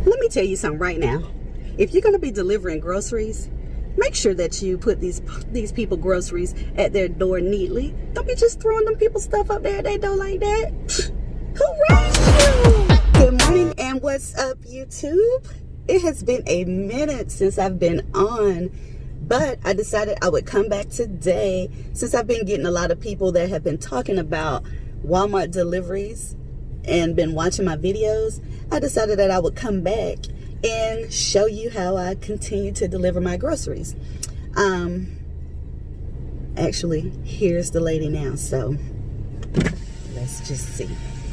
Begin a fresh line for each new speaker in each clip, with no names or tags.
Let me tell you something right now. If you're going to be delivering groceries, make sure that you put these people groceries at their door neatly. Don't be just throwing them people stuff up there at their door like that. Who raised you? Good morning and what's up, YouTube? It has been a minute since I've been on, but I decided I would come back today since I've been getting a lot of people that have been talking about Walmart deliveries and been watching my videos. I decided that I would come back and show you how I continue to deliver my groceries. Actually, here's the lady now, so let's just see.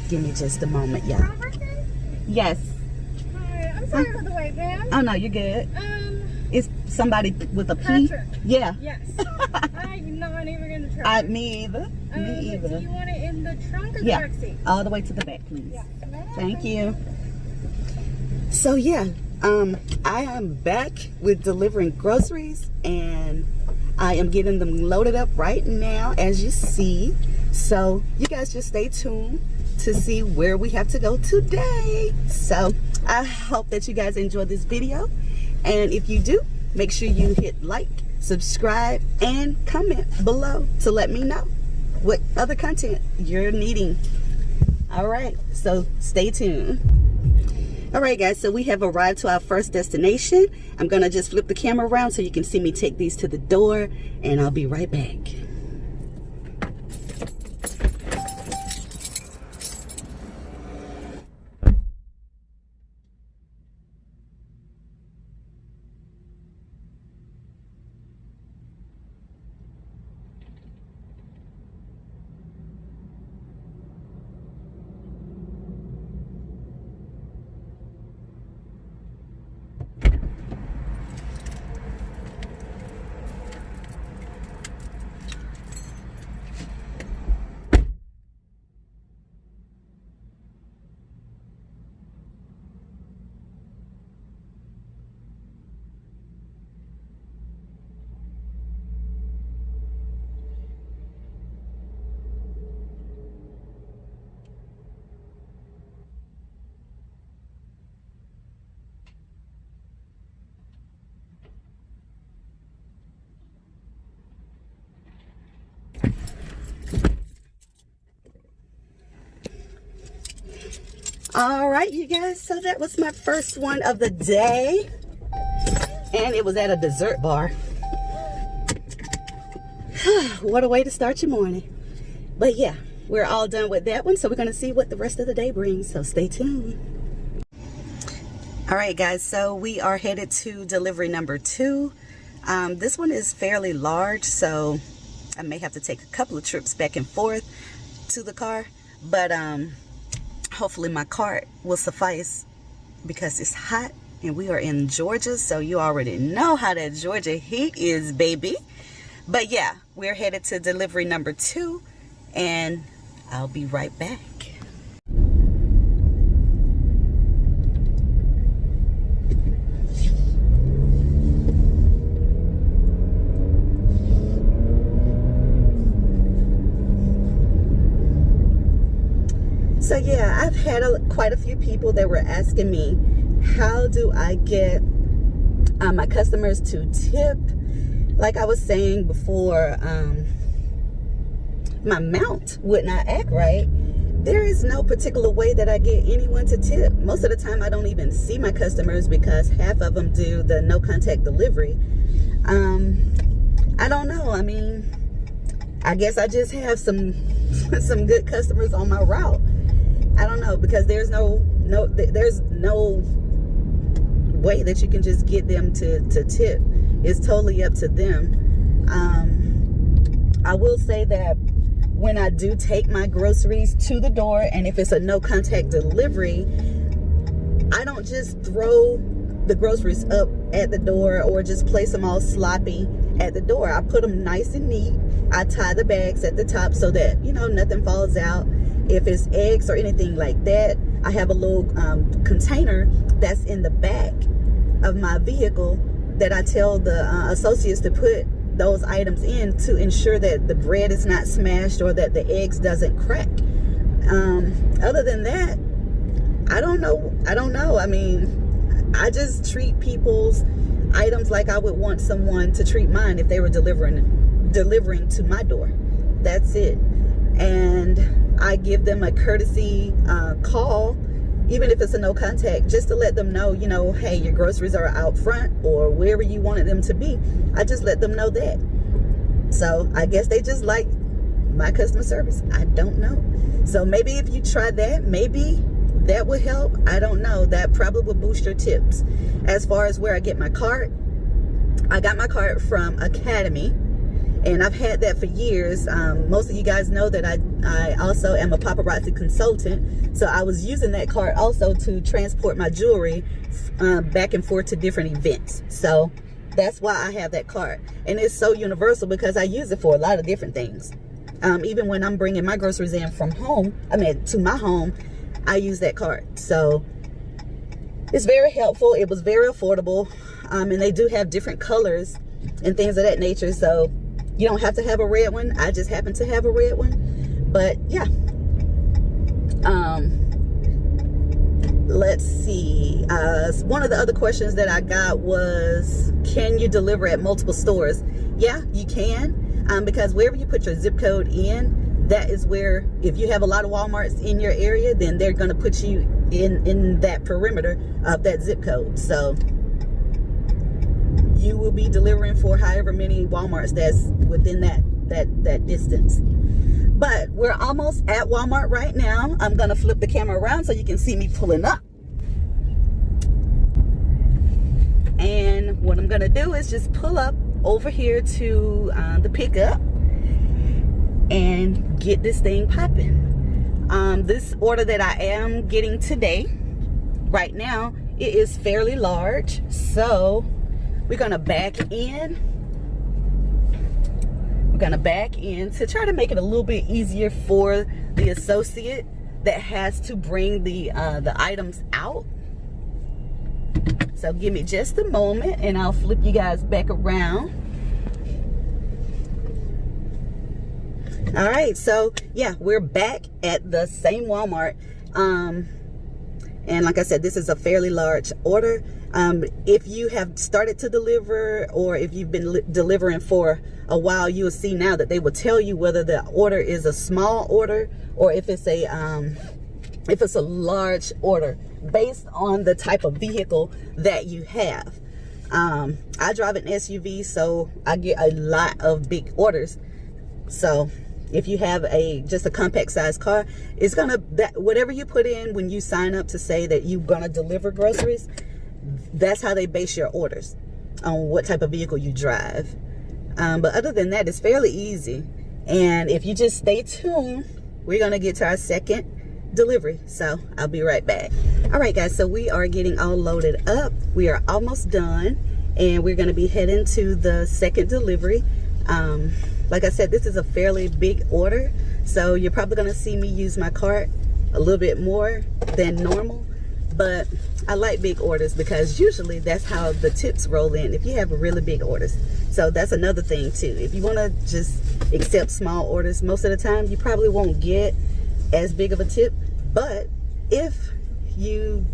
Give me just a moment, y'all. Yes.
Hi, I'm sorry for the wait, ma'am.
Oh no, you're good. It's somebody with a P.
Patrick.
Yeah.
Yes. I'm not even gonna try.
Me either. Me either.
Do you want it in the trunk or the
Yeah.
back seat?
All the way to the back, please.
Yeah.
Thank you. So yeah, I am back with delivering groceries and I am getting them loaded up right now, as you see. So you guys just stay tuned to see where we have to go today. So I hope that you guys enjoy this video, and if you do, make sure you hit like, subscribe, and comment below to let me know what other content you're needing. All right, so stay tuned. All right, guys, so we have arrived to our first destination. I'm gonna just flip the camera around so you can see me take these to the door, and I'll be right back. All right, you guys, so that was my first one of the day, and it was at a dessert bar. What a way to start your morning. But yeah, we're all done with that one, so we're gonna see what the rest of the day brings, so stay tuned. All right, guys, so we are headed to delivery number 2. This one is fairly large, so I may have to take a couple of trips back and forth to the car, but hopefully my cart will suffice because it's hot and we are in Georgia, so you already know how that Georgia heat is, baby. But yeah, we're headed to delivery number 2 and I'll be right back. So yeah, I've had quite a few people that were asking me, how do I get my customers to tip? Like I was saying before, my mount would not act right. There is no particular way that I get anyone to tip. Most of the time I don't even see my customers because half of them do the no contact delivery. I don't know. I mean, I guess I just have some good customers on my route. I don't know, because there's no way that you can just get them to tip. It's totally up to them. I will say that when I do take my groceries to the door, and if it's a no contact delivery, I don't just throw the groceries up at the door or just place them all sloppy at the door. I put them nice and neat. I tie the bags at the top so that, you know, nothing falls out. If it's eggs or anything like that, I have a little container that's in the back of my vehicle that I tell the associates to put those items in to ensure that the bread is not smashed or that the eggs doesn't crack. Other than that, I don't know. I mean, I just treat people's items like I would want someone to treat mine if they were delivering to my door. That's it. And I give them a courtesy call, even if it's a no contact, just to let them know, you know, hey, your groceries are out front or wherever you wanted them to be. I just let them know that. So I guess they just like my customer service. I don't know. So maybe if you try that, maybe that would help. I don't know. That probably would boost your tips. As far as where I get my cart, I got my cart from Academy, and I've had that for years. Most of you guys know that I also am a paparazzi consultant, so I was using that cart also to transport my jewelry back and forth to different events. So that's why I have that cart, and it's so universal because I use it for a lot of different things. Even when I'm bringing my groceries in from home, to my home, I use that cart. So it's very helpful. It was very affordable, and they do have different colors and things of that nature, so you don't have to have a red one. I just happen to have a red one. But yeah, let's see. One of the other questions that I got was, can you deliver at multiple stores? Yeah, you can, because wherever you put your zip code in, that is where, if you have a lot of Walmarts in your area, then they're going to put you in that perimeter of that zip code. So you will be delivering for however many Walmarts that's within that distance. But we're almost at Walmart right now. I'm going to flip the camera around so you can see me pulling up. And what I'm going to do is just pull up over here to the pickup and get this thing popping. This order that I am getting today, right now, it is fairly large, so we're gonna back in. We're gonna back in to try to make it a little bit easier for the associate that has to bring the items out. So give me just a moment and I'll flip you guys back around. All right, so yeah, we're back at the same Walmart, and like I said, this is a fairly large order. If you have started to deliver, or if you've been delivering for a while, you will see now that they will tell you whether the order is a small order or if it's a large order based on the type of vehicle that you have. I drive an SUV, so I get a lot of big orders. So if you have just a compact size car, it's gonna, whatever you put in when you sign up to say that you're gonna deliver groceries, that's how they base your orders, on what type of vehicle you drive. But other than that, it's fairly easy. And if you just stay tuned, we're gonna get to our second delivery. So I'll be right back. All right, guys, so we are getting all loaded up. We are almost done, and we're gonna be heading to the second delivery. Like I said, this is a fairly big order, so you're probably gonna see me use my cart a little bit more than normal, but I like big orders because usually that's how the tips roll in if you have really big orders. So that's another thing too. If you want to just accept small orders, most of the time you probably won't get as big of a tip. But if you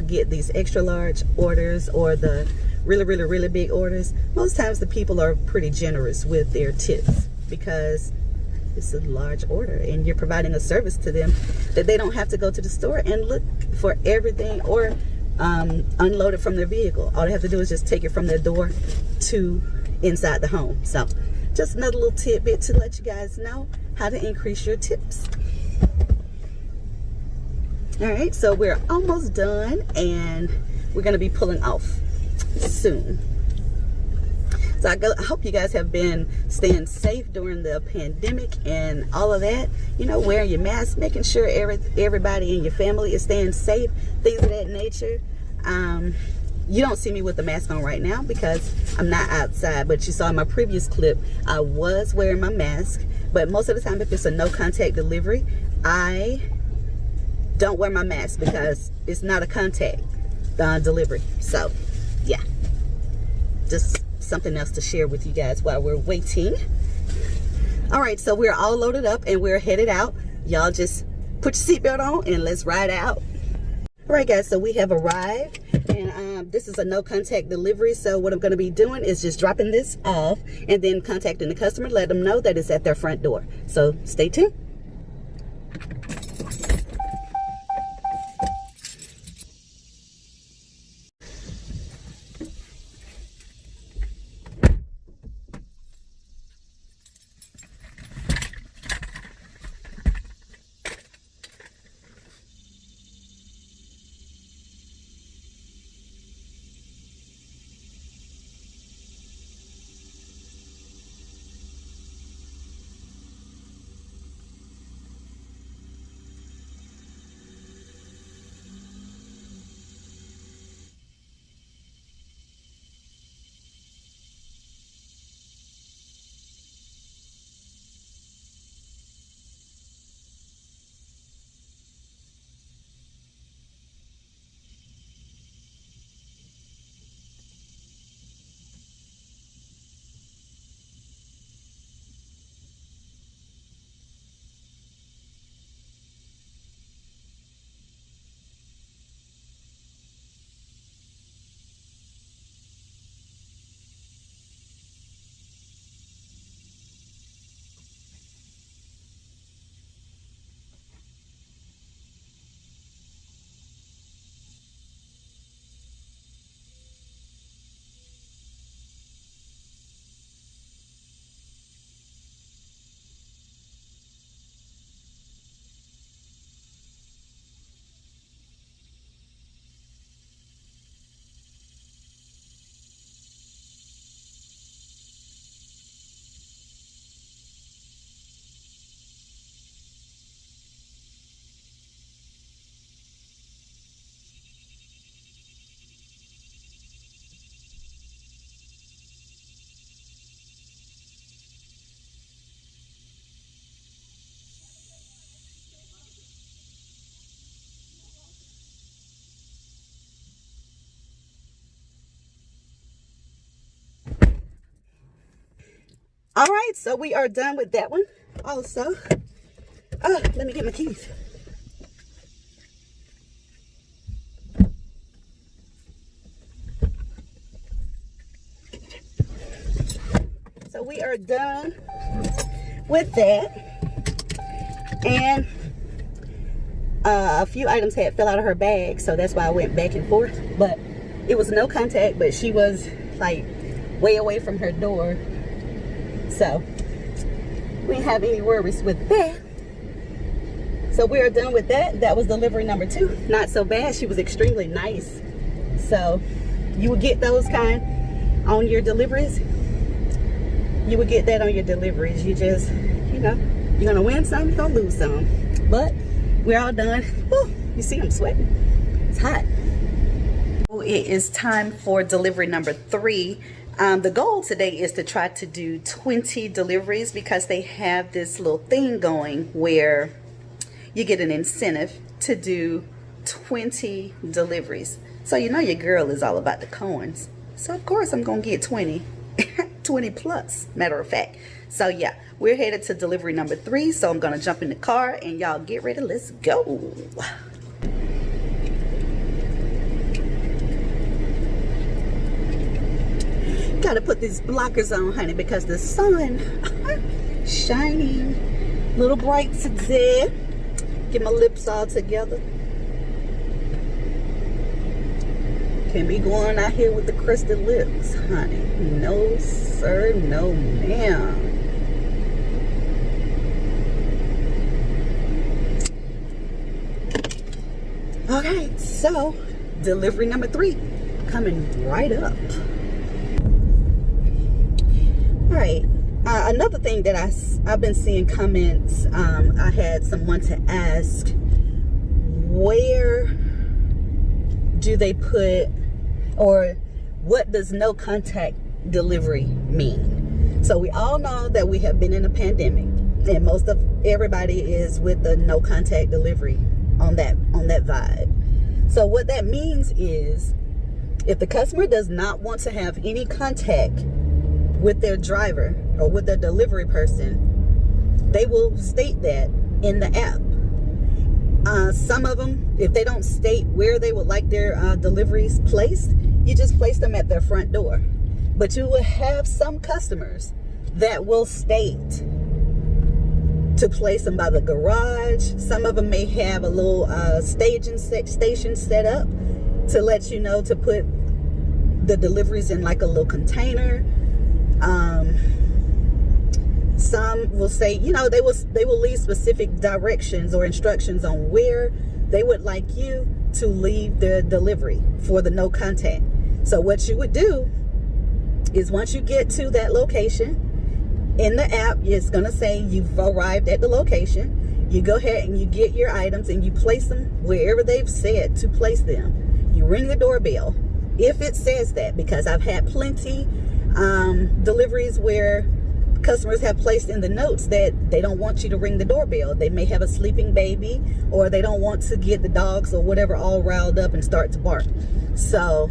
get these extra large orders or the really big orders, most times the people are pretty generous with their tips because it's a large order and you're providing a service to them that they don't have to go to the store and look for everything or unload it from their vehicle. All they have to do is just take it from their door to inside the home. So just another little tidbit to let you guys know how to increase your tips. All right, so we're almost done and we're going to be pulling off soon. So I hope you guys have been staying safe during the pandemic and all of that. You know, wearing your mask, making sure everybody in your family is staying safe, things of that nature. You don't see me with the mask on right now because I'm not outside, but you saw in my previous clip, I was wearing my mask. But most of the time, if it's a no contact delivery, I don't wear my mask because it's not a contact delivery. So yeah, just something else to share with you guys while we're waiting. All right, so we're all loaded up and we're headed out. Y'all just put your seatbelt on and let's ride out. All right, guys, so we have arrived And this is a no contact delivery, so what I'm going to be doing is just dropping this off and then contacting the customer, let them know that it's at their front door. So stay tuned. All right, so we are done with that one also. Oh, let me get my keys. So we are done with that. And a few items had fell out of her bag, so that's why I went back and forth. But it was no contact, but she was like way away from her door. So we didn't have any worries with that. So we are done with that. That was delivery number 2. Not so bad. She was extremely nice. So you would get those kind on your deliveries. You would get that on your deliveries. You just, you know, you're gonna win some, you're gonna lose some. But we're all done. Woo, you see I'm sweating. It's hot. It is time for delivery number 3. The goal today is to try to do 20 deliveries because they have this little thing going where you get an incentive to do 20 deliveries. So you know your girl is all about the coins. So of course I'm going to get 20. 20 plus, matter of fact. So yeah, we're headed to delivery number 3. So I'm going to jump in the car and y'all get ready. Let's go. Gotta put these blockers on, honey, because the sun shining, little bright today. Get my lips all together. Can't be going out here with the crusted lips, honey. No sir, no ma'am. Okay, so delivery number 3 coming right up. All right, another thing that I've been seeing comments, I had someone to ask, where do they put, or what does no contact delivery mean? So we all know that we have been in a pandemic, and most of everybody is with the no contact delivery on that vibe. So what that means is, if the customer does not want to have any contact with their driver or with their delivery person, they will state that in the app. Some of them, if they don't state where they would like their deliveries placed, you just place them at their front door. But you will have some customers that will state to place them by the garage. Some of them may have a little station set up to let you know to put the deliveries in like a little container. Some will say, you know, they will leave specific directions or instructions on where they would like you to leave the delivery for the no contact. So what you would do is once you get to that location, in the app, it's going to say you've arrived at the location. You go ahead and you get your items and you place them wherever they've said to place them. You ring the doorbell if it says that, because I've had plenty deliveries where customers have placed in the notes that they don't want you to ring the doorbell. They may have a sleeping baby, or they don't want to get the dogs or whatever all riled up and start to bark. So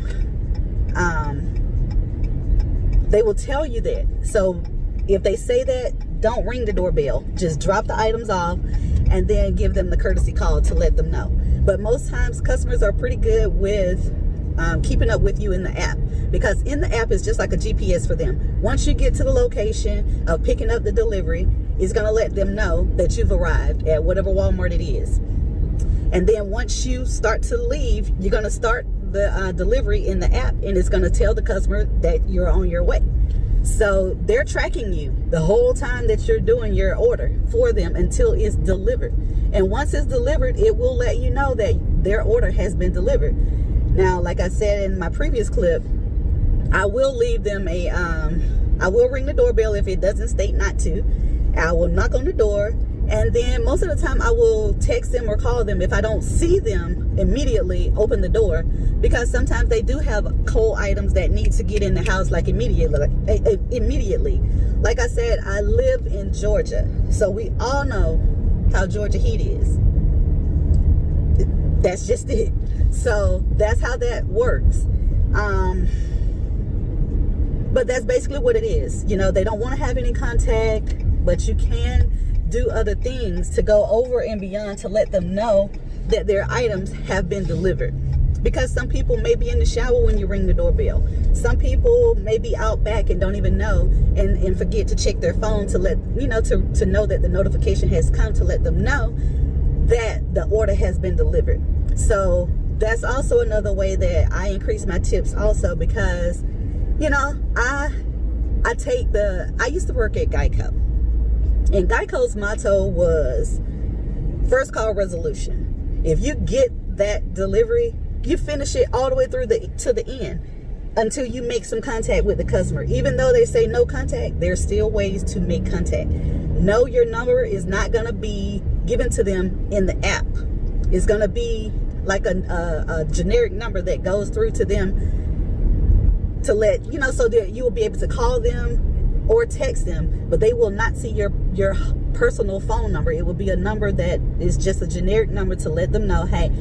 they will tell you that. So if they say that, don't ring the doorbell. Just drop the items off and then give them the courtesy call to let them know. But most times customers are pretty good with keeping up with you in the app, because in the app is just like a GPS for them. Once you get to the location of picking up the delivery, it's going to let them know that you've arrived at whatever Walmart it is. And then once you start to leave, you're going to start the delivery in the app, and it's going to tell the customer that you're on your way. So they're tracking you the whole time that you're doing your order for them until it's delivered. And once it's delivered, it will let you know that their order has been delivered. Now, like I said in my previous clip, I will leave them I will ring the doorbell if it doesn't state not to. I will knock on the door, and then most of the time I will text them or call them if I don't see them immediately open the door, because sometimes they do have cold items that need to get in the house like immediately. Like I said, I live in Georgia, so we all know how Georgia heat is. That's just it. So that's how that works. But that's basically what it is. You know, they don't want to have any contact, but you can do other things to go over and beyond to let them know that their items have been delivered. Because some people may be in the shower when you ring the doorbell. Some people may be out back and don't even know, and forget to check their phone to let you know, to know that the notification has come to let them know that the order has been delivered. So that's also another way that I increase my tips also, because, you know, I used to work at Geico, and Geico's motto was first call resolution. If you get that delivery, you finish it all the way through to the end until you make some contact with the customer. Even though they say no contact, there's still ways to make contact. No, your number is not going to be given to them in the app. It's going to be like a generic number that goes through to them to let you know, so that you will be able to call them or text them, but they will not see your personal phone number. It will be a number that is just a generic number to let them know, hey,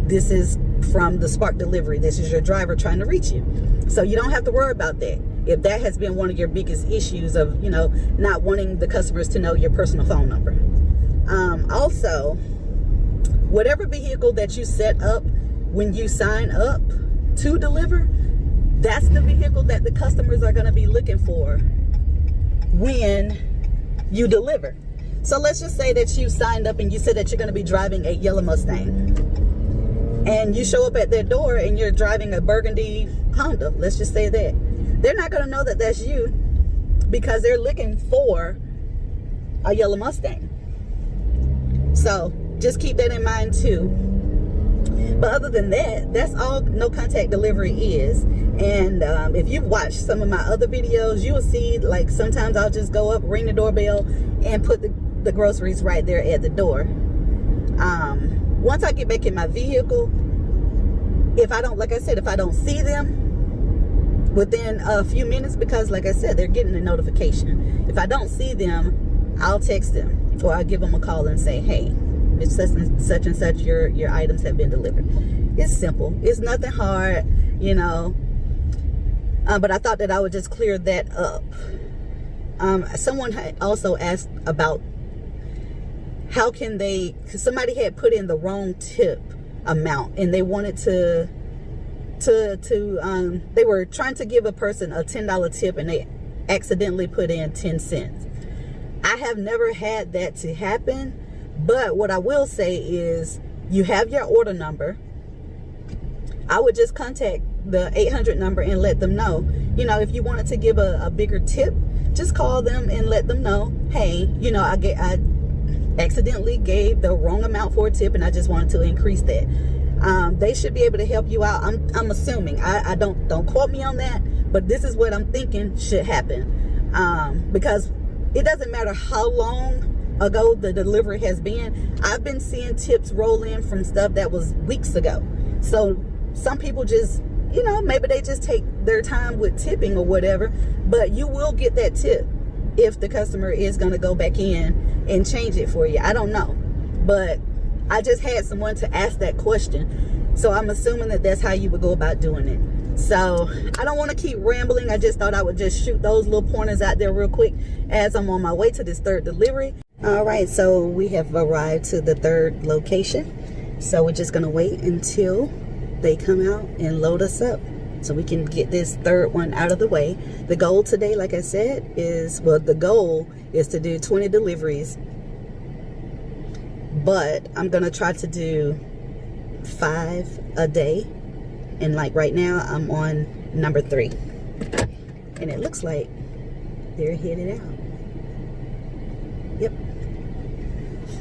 this is from the Spark Delivery. This is your driver trying to reach you. So you don't have to worry about that. If that has been one of your biggest issues of, you know, not wanting the customers to know your personal phone number. Also, whatever vehicle that you set up when you sign up to deliver, that's the vehicle that the customers are going to be looking for when you deliver. So let's just say that you signed up and you said that you're going to be driving a yellow Mustang, and you show up at their door and you're driving a burgundy Honda. Let's just say that. They're not going to know that that's you, because they're looking for a yellow Mustang. So just keep that in mind too. But other than that, that's all no contact delivery is. And if you've watched some of my other videos, you will see, like, sometimes I'll just go up, ring the doorbell, and put the groceries right there at the door. Once I get back in my vehicle, if I don't, like I said, if I don't see them within a few minutes, because like I said, they're getting a notification. If I don't see them, I'll text them, or I'll give them a call and say, hey, it's such and such, your items have been delivered. It's simple. It's nothing hard, you know. But I thought that I would just clear that up. Someone had also asked about how can they, because somebody had put in the wrong tip amount, and they wanted to they were trying to give a person a $10 tip, and they accidentally put in 10 cents. I have never had that to happen, but what I will say is, you have your order number. I would just contact the 800 number and let them know. You know, if you wanted to give a bigger tip, just call them and let them know, hey, you know, I accidentally gave the wrong amount for a tip, and I just wanted to increase that. They should be able to help you out. I'm assuming. I don't quote me on that, but this is what I'm thinking should happen. Because it doesn't matter how long ago the delivery has been. I've been seeing tips roll in from stuff that was weeks ago. So some people just, you know, maybe they just take their time with tipping or whatever, but you will get that tip if the customer is going to go back in and change it for you. I don't know, but I just had someone to ask that question, so I'm assuming that that's how you would go about doing it. So I don't want to keep rambling. I just thought I would just shoot those little pointers out there real quick as I'm on my way to this third delivery. All right, so we have arrived to the third location, so we're just going to wait until they come out and load us up so we can get this third one out of the way. The goal today, like I said, is, well, the goal is to do 20 deliveries, but I'm gonna try to do 5 a day, and like right now I'm on number 3, and it looks like they're headed out. Yep.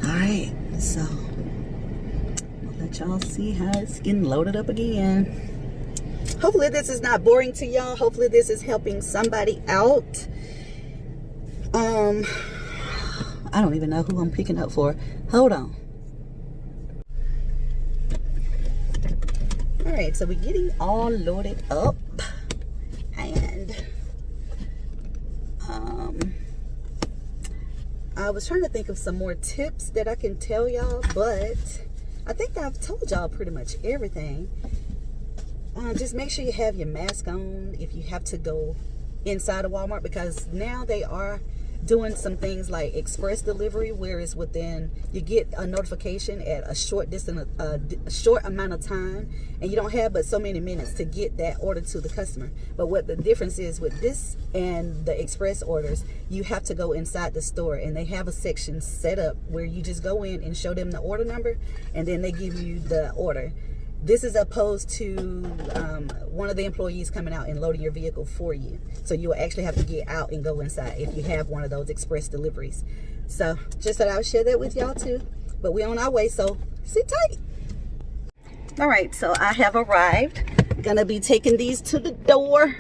All right, so I'll let y'all see how it's getting loaded up again. Hopefully this is not boring to y'all. Hopefully this is helping somebody out. I don't even know who I'm picking up for. Hold on. All right, so we're getting all loaded up, and I was trying to think of some more tips that I can tell y'all, but I think I've told y'all pretty much everything. Just make sure you have your mask on if you have to go inside of Walmart, because now they are doing some things like express delivery, where it's within, you get a notification at a short distance, a short amount of time, and you don't have but so many minutes to get that order to the customer. But what the difference is with this and the express orders, you have to go inside the store, and they have a section set up where you just go in and show them the order number, and then they give you the order. This is opposed to one of the employees coming out and loading your vehicle for you. So you will actually have to get out and go inside if you have one of those express deliveries. So just thought I would share that with y'all too. But we're on our way, so sit tight. All right, so I have arrived. Gonna be taking these to the door.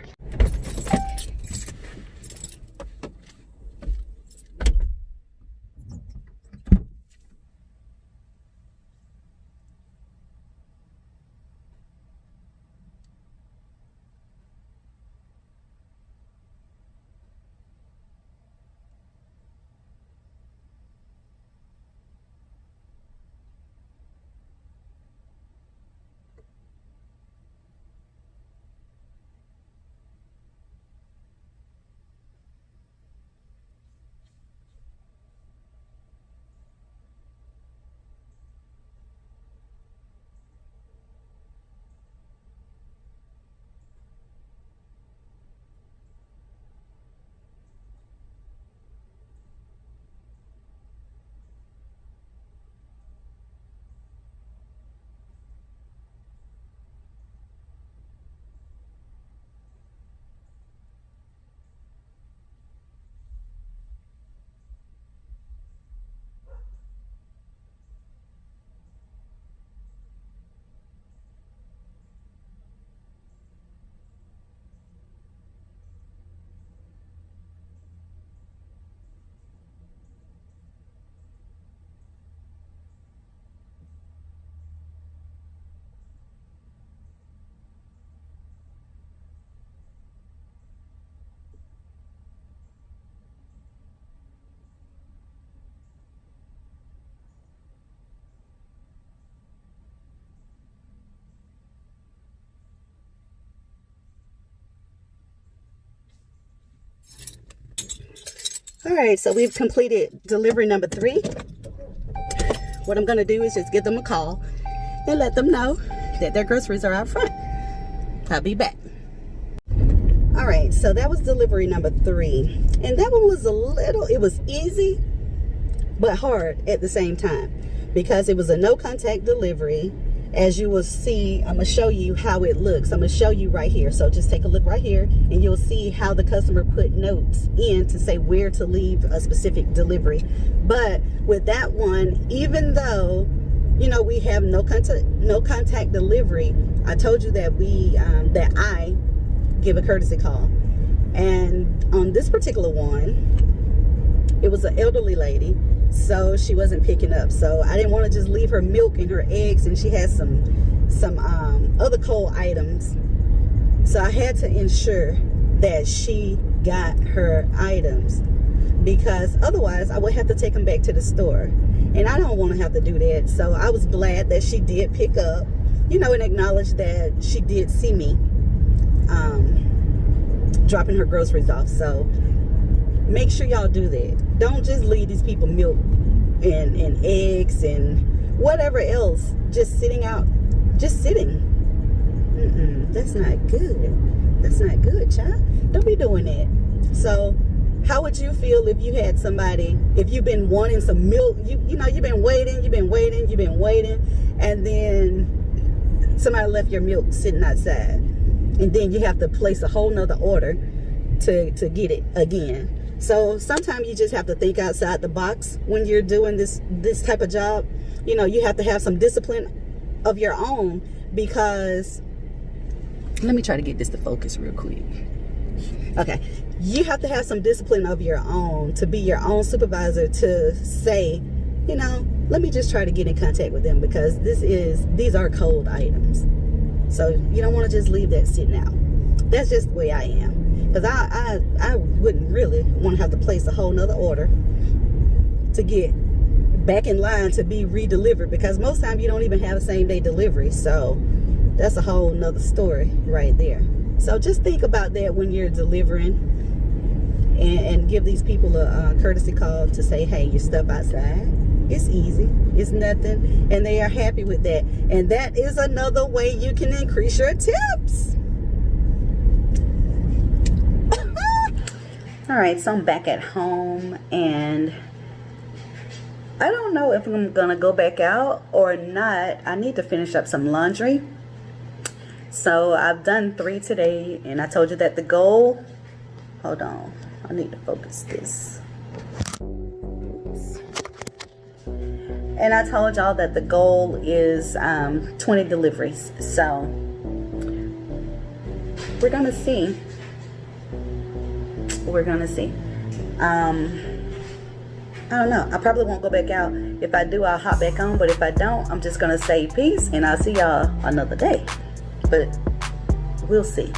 All right, so we've completed delivery number 3. what I'm gonna do is just give them a call and let them know that their groceries are out front. I'll be back. All right, so that was delivery number 3. And that one was it was easy, but hard at the same time, because it was a no contact delivery. As you will see, I'm gonna show you how it looks. I'm gonna show you right here. So just take a look right here and you'll see how the customer put notes in to say where to leave a specific delivery. But with that one, even though, you know, we have no contact delivery, I told you that that I give a courtesy call. And on this particular one, it was an elderly lady, so she wasn't picking up. So I didn't want to just leave her milk and her eggs, and she had some other cold items. So I had to ensure that she got her items, because otherwise I would have to take them back to the store, and I don't want to have to do that. So I was glad that she did pick up, you know, and acknowledge that she did see me dropping her groceries off. So make sure y'all do that. Don't just leave these people milk and eggs and whatever else just sitting out, just sitting. That's not good. That's not good, child. Don't be doing that. So how would you feel if you had somebody, if you've been wanting some milk, you know, you've been waiting, and then somebody left your milk sitting outside, and then you have to place a whole nother order to get it again. So sometimes you just have to think outside the box when you're doing this type of job. You know, you have to have some discipline of your own, because let me try to get this to focus real quick. Okay, you have to have some discipline of your own to be your own supervisor, to say, you know, let me just try to get in contact with them, because these are cold items. So you don't want to just leave that sitting out. That's just the way I am, because I wouldn't really want to have to place a whole nother order to get back in line to be redelivered, because most times you don't even have a same day delivery. So that's a whole nother story right there. So just think about that when you're delivering, and give these people a courtesy call to say, hey, your stuff outside. It's easy, it's nothing, and they are happy with that. And that is another way you can increase your tips. All right, so I'm back at home, and I don't know if I'm gonna go back out or not. I need to finish up some laundry. So I've done 3 today, and I told you that the goal, hold on, I need to focus this. And I told y'all that the goal is 20 deliveries. So we're gonna see. We're gonna see. I don't know. I probably won't go back out. If I do, I'll hop back on. But if I don't, I'm just gonna say peace, and I'll see y'all another day. But we'll see.